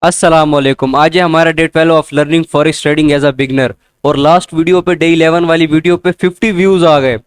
अस्सलामुअलैकुम। आज है हमारा day 12 of learning forex trading as a beginner. और लास्ट वीडियो पे डे 11 वाली वीडियो पे 50 व्यूज आ गए।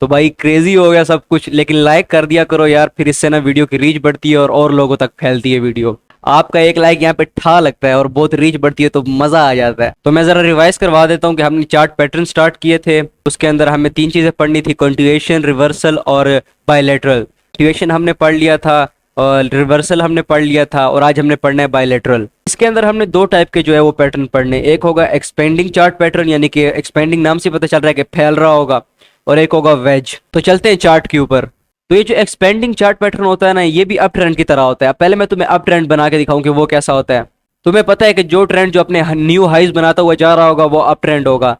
तो भाई क्रेजी हो गया सब कुछ, लेकिन लाइक कर दिया करो यार, फिर इससे ना वीडियो की रीच बढ़ती है और लोगों तक फैलती है वीडियो। आपका एक लाइक यहाँ पे ठा लगता है और बहुत रीच बढ़ती है तो मजा आ जाता है। तो मैं जरा रिवाइज करवा देता हूँ कि हमने चार्ट पैटर्न स्टार्ट किए थे। उसके अंदर हमें तीन चीजें पढ़नी थी: कंटिन्यूएशन, रिवर्सल और बायलैटरल। कंटिन्यूएशन हमने पढ़ लिया था और रिवर्सल हमने पढ़ लिया था, और आज हमने पढ़ना है बायलैटरल। इसके अंदर हमने दो टाइप के जो है वो पैटर्न पढ़ने। एक होगा एक्सपेंडिंग चार्ट पैटर्न, यानी कि एक्सपेंडिंग नाम से पता चल रहा है कि फैल रहा होगा, और एक होगा वेज। तो चलते हैं चार्ट के ऊपर। तो ये जो एक्सपेंडिंग चार्ट पैटर्न होता है ना, ये भी अप ट्रेंड की तरह होता है। पहले मैं तुम्हें अप ट्रेंड बना के दिखाऊं कि वो कैसा होता है। तुम्हें पता है कि जो ट्रेंड जो अपने न्यू हाइज बनाता हुआ जा रहा होगा वो अप ट्रेंड होगा।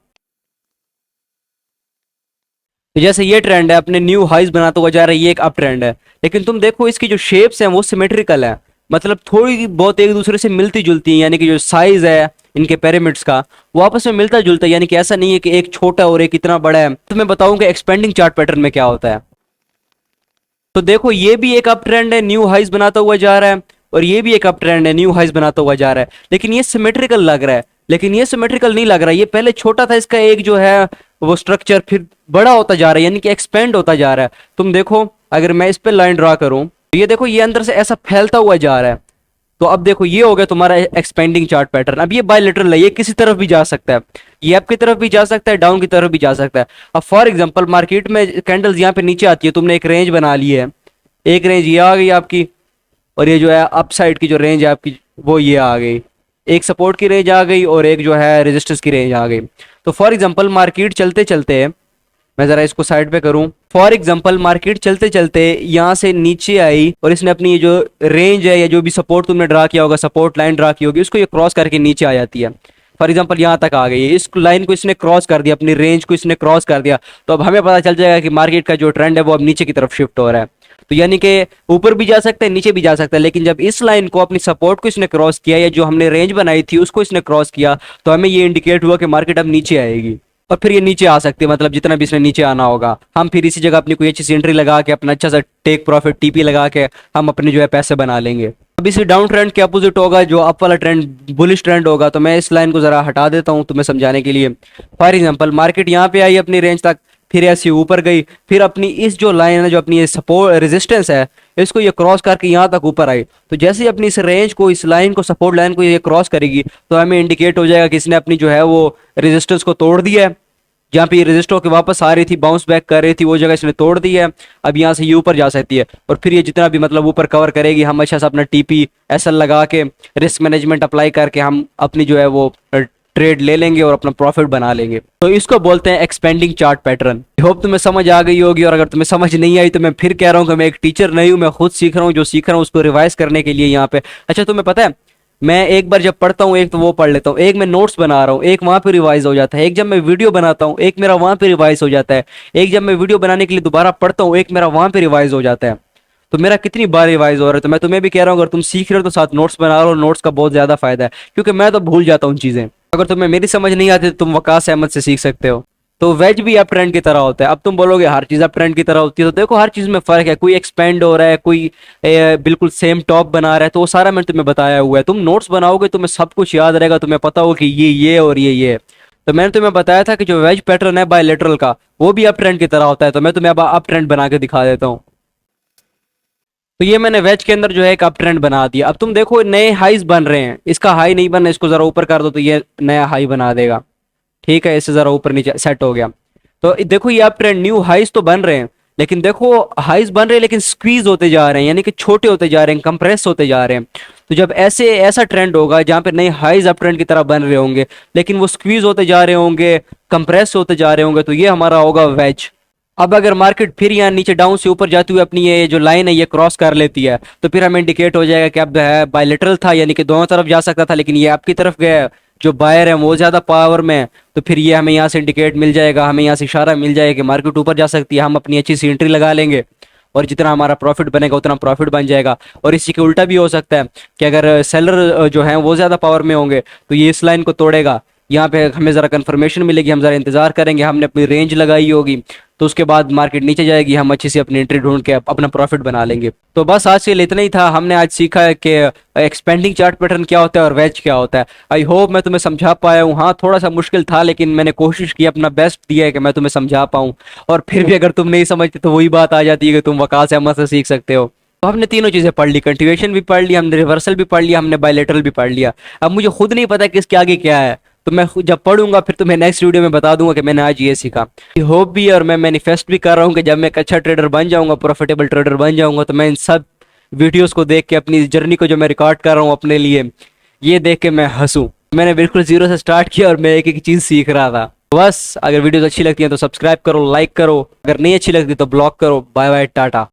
तो जैसे ये ट्रेंड है, अपने न्यू हाइज बनाता हुआ जा रहा है, ये एक अप ट्रेंड है। लेकिन तुम देखो इसकी जो शेप्स हैं वो सिमेट्रिकल है, मतलब थोड़ी बहुत एक दूसरे से मिलती जुलती है। यानी कि जो साइज है इनके पिरामिड्स का वो आपस में मिलता जुलता है, यानी कि ऐसा नहीं है कि एक छोटा और एक इतना बड़ा है। तो मैं बताऊंगा एक्सपेंडिंग चार्ट पैटर्न में क्या होता है। तो देखो ये भी एक अप ट्रेंड है, न्यू हाइज बनाता हुआ जा रहा है, और ये भी एक अप ट्रेंड है, न्यू हाइज बनाता हुआ जा रहा है। लेकिन ये सिमेट्रिकल लग रहा है, लेकिन ये सिमेट्रिकल नहीं लग रहा। ये पहले छोटा था, इसका एक जो है वो स्ट्रक्चर फिर बड़ा होता जा रहा है, यानी कि एक्सपेंड होता जा रहा है। तुम देखो, अगर मैं इस पे लाइन ड्रा करूं तो ये देखो ये अंदर से ऐसा फैलता हुआ जा रहा है। तो अब देखो ये हो गया तुम्हारा एक्सपेंडिंग चार्ट पैटर्न। अब ये बायलेटरल है, ये किसी तरफ भी जा सकता है, ये अप की तरफ भी जा सकता है, डाउन की तरफ भी जा सकता है। अब फॉर एग्जांपल मार्केट में कैंडल्स यहाँ पे नीचे आती है, तुमने एक रेंज बना ली है, एक रेंज ये आ गई आपकी, और ये जो है अप साइड की जो रेंज है आपकी वो ये आ गई। एक सपोर्ट की रेंज आ गई और एक जो है रेजिस्टेंस की रेंज आ गई। तो फॉर एग्जांपल मार्केट चलते चलते, मैं जरा इसको साइड पे करूं, फॉर एग्जांपल मार्केट चलते चलते यहाँ से नीचे आई और इसने अपनी ये जो रेंज है या जो भी सपोर्ट तुमने ड्रा किया होगा, सपोर्ट लाइन ड्रा की होगी, उसको ये क्रॉस करके नीचे आ जाती है। फॉर एग्जांपल यहाँ तक आ गई है, इस लाइन को इसने क्रॉस कर दिया, अपनी रेंज को इसने क्रॉस कर दिया। तो अब हमें पता चल जाएगा कि मार्केट का जो ट्रेंड है वो अब नीचे की तरफ शिफ्ट हो रहा है। तो यानी कि ऊपर भी जा सकता है, नीचे भी जा सकता है। लेकिन जब इस लाइन को, अपनी सपोर्ट को इसने क्रॉस किया, या जो हमने रेंज बनाई थी उसको इसने क्रॉस किया, तो हमें ये इंडिकेट हुआ कि मार्केट अब नीचे आएगी। और फिर ये नीचे आ सकती है, मतलब जितना भी इसने नीचे आना होगा, हम फिर इसी जगह अपनी कोई अच्छी सी एंट्री लगा के, अपना अच्छा सा टेक प्रॉफिट टीपी लगा के हम अपने जो है पैसे बना लेंगे। अब इसी डाउन ट्रेंड के अपोजिट होगा जो अप वाला ट्रेंड, बुलिश ट्रेंड होगा। तो मैं इस लाइन को जरा हटा देता हूँ तुम्हें समझाने के लिए। फॉर एग्जाम्पल मार्केट यहाँ पे आई अपनी रेंज तक, फिर ऐसी ऊपर गई, फिर अपनी इस जो लाइन है, जो अपनी ये सपोर्ट रेजिस्टेंस है, इसको ये क्रॉस करके यहाँ तक ऊपर आई। तो जैसे ही अपनी इस रेंज को, इस लाइन को, सपोर्ट लाइन को ये क्रॉस करेगी, तो हमें इंडिकेट हो जाएगा कि इसने अपनी जो है वो रेजिस्टेंस को तोड़ दिया है। जहाँ पे ये रेजिस्टर होकर वापस आ रही थी, बाउंस बैक कर रही थी, वो जगह इसने तोड़ दी है। अब यहाँ से ये ऊपर जा सकती है, और फिर ये जितना भी मतलब ऊपर कवर करेगी, हम अच्छा सा अपना टीपी एसएल लगा के, रिस्क मैनेजमेंट अप्लाई करके हम अपनी जो है वो ट्रेड ले लेंगे और अपना प्रॉफिट बना लेंगे। तो इसको बोलते हैं एक्सपेंडिंग चार्ट पैटर्न। होप तुम्हें समझ आ गई होगी, और अगर तुम्हें समझ नहीं आई तो मैं फिर कह रहा हूँ कि मैं एक टीचर नहीं हूँ, मैं खुद सीख रहा हूँ। जो सीख रहा हूँ उसको रिवाइज करने के लिए यहाँ पे। अच्छा तुम्हें पता है, मैं एक बार जब पढ़ता हूँ एक तो वो पढ़ लेता हूँ, एक मैं नोट्स बना रहा हूँ, एक वहां पे रिवाइज हो जाता है, एक जब मैं वीडियो बनाता हूँ एक मेरा वहां पे रिवाइज हो जाता है, एक जब मैं वीडियो बनाने के लिए दोबारा पढ़ता हूँ एक मेरा वहां पे रिवाइज हो जाता है। तो मेरा कितनी बार रिवाइज हो रहा है। तो मैं तुम्हें भी कह रहा हूँ, अगर तुम सीख रहे हो तो साथ नोट्स बना लो, नोट्स का बहुत ज्यादा फायदा है, क्योंकि मैं तो भूल जाता हूँ चीजें। अगर तुम्हें मेरी समझ नहीं आती तो तुम वकास अहमद से सीख सकते हो। तो वेज भी अप ट्रेंड की तरह होता है। अब तुम बोलोगे हर चीज अप ट्रेंड की तरह होती है, तो देखो हर चीज में फर्क है। कोई एक्सपेंड हो रहा है, कोई बिल्कुल सेम टॉप बना रहा है, तो वो सारा मैंने तुम्हें बताया हुआ है। तुम नोट्स बनाओगे तुम्हें सब कुछ याद रहेगा, तुम्हें पता होगा कि ये और ये। तो मैंने तुम्हें बताया था कि जो वेज पैटर्न है बायलेटरल का, वो भी अप ट्रेंड की तरह होता है। तो मैं तुम्हें अब अप ट्रेंड बना के दिखा देता हूँ। तो ये मैंने वेज के अंदर जो है एक अप ट्रेंड बना दिया। अब तुम देखो नए हाईज बन रहे हैं, इसका हाई नहीं बनना, इसको जरा ऊपर कर दो तो ये नया हाई बना देगा। ठीक है, इससे जरा ऊपर नीचे सेट हो गया। तो देखो ये अप ट्रेंड, न्यू हाइज तो बन रहे हैं, लेकिन देखो हाइज बन रहे हैं लेकिन स्क्वीज होते जा रहे हैं, यानी कि छोटे होते जा रहे हैं, कंप्रेस होते जा रहे हैं। तो जब ऐसे ऐसा ट्रेंड होगा जहां पे नए हाइज अप ट्रेंड की तरह बन रहे होंगे, लेकिन वो स्क्वीज होते जा रहे होंगे, कंप्रेस होते जा रहे होंगे, तो ये हमारा होगा वेज। अब अगर मार्केट फिर यहाँ नीचे डाउन से ऊपर जाती हुई अपनी ये जो लाइन है ये क्रॉस कर लेती है, तो फिर हमें इंडिकेट हो जाएगा कि अब है बायलेटरल था, यानी कि दोनों तरफ जा सकता था, लेकिन ये आपकी तरफ गया है। जो बायर है वो ज्यादा पावर में है, तो फिर ये हमें यहाँ से इंडिकेट मिल जाएगा, हमें यहाँ से इशारा मिल जाएगा कि मार्केट ऊपर जा सकती है। हम अपनी अच्छी सी एंट्री लगा लेंगे, और जितना हमारा प्रॉफिट बनेगा उतना प्रॉफिट बन जाएगा। और इसी के उल्टा भी हो सकता है कि अगर सेलर जो है वो ज्यादा पावर में होंगे, तो ये इस लाइन को तोड़ेगा। यहाँ पे हमें ज़रा कंफर्मेशन मिलेगी, हम ज़रा इंतज़ार करेंगे, हमने अपनी रेंज लगाई होगी, तो उसके बाद मार्केट नीचे जाएगी, हम अच्छी सी अपनी एंट्री ढूंढ के अपना प्रॉफिट बना लेंगे। तो बस आज के लिए इतना ही था। हमने आज सीखा है कि एक्सपेंडिंग चार्ट पैटर्न क्या होता है और वेज क्या होता है। आई होप मैं तुम्हें समझा पाया हूँ। हाँ, थोड़ा सा मुश्किल था, लेकिन मैंने कोशिश की, अपना बेस्ट दिया है कि मैं तुम्हें समझा पाऊँ। और फिर भी अगर तुम नहीं समझते तो वही बात आ जाती है कि तुम वकास अहमद से सीख सकते हो। तो हमने तीनों चीजें पढ़ ली, कंटिन्यूएशन भी पढ़ लिया, हमने रिवर्सल भी पढ़ लिया, हमने बायलेटरल भी पढ़ लिया। अब मुझे खुद नहीं पता कि इसके आगे क्या है, तो मैं जब पढ़ूंगा फिर तुम्हें नेक्स्ट वीडियो में बता दूंगा कि मैंने आज ये सीखा। होप भी और मैं मैनिफेस्ट भी कर रहा हूँ कि जब मैं एक अच्छा ट्रेडर बन जाऊंगा, प्रॉफिटेबल ट्रेडर बन जाऊंगा, तो मैं इन सब वीडियोस को देख के, अपनी जर्नी को जो मैं रिकॉर्ड कर रहा हूँ अपने लिए, ये देख के मैं हंसूं। मैंने बिल्कुल जीरो से स्टार्ट किया और मैं एक एक चीज सीख रहा था। बस अगर वीडियोस अच्छी लगती हैं तो सब्सक्राइब करो, लाइक करो, अगर नहीं अच्छी लगती तो ब्लॉक करो। Bye bye, Tata.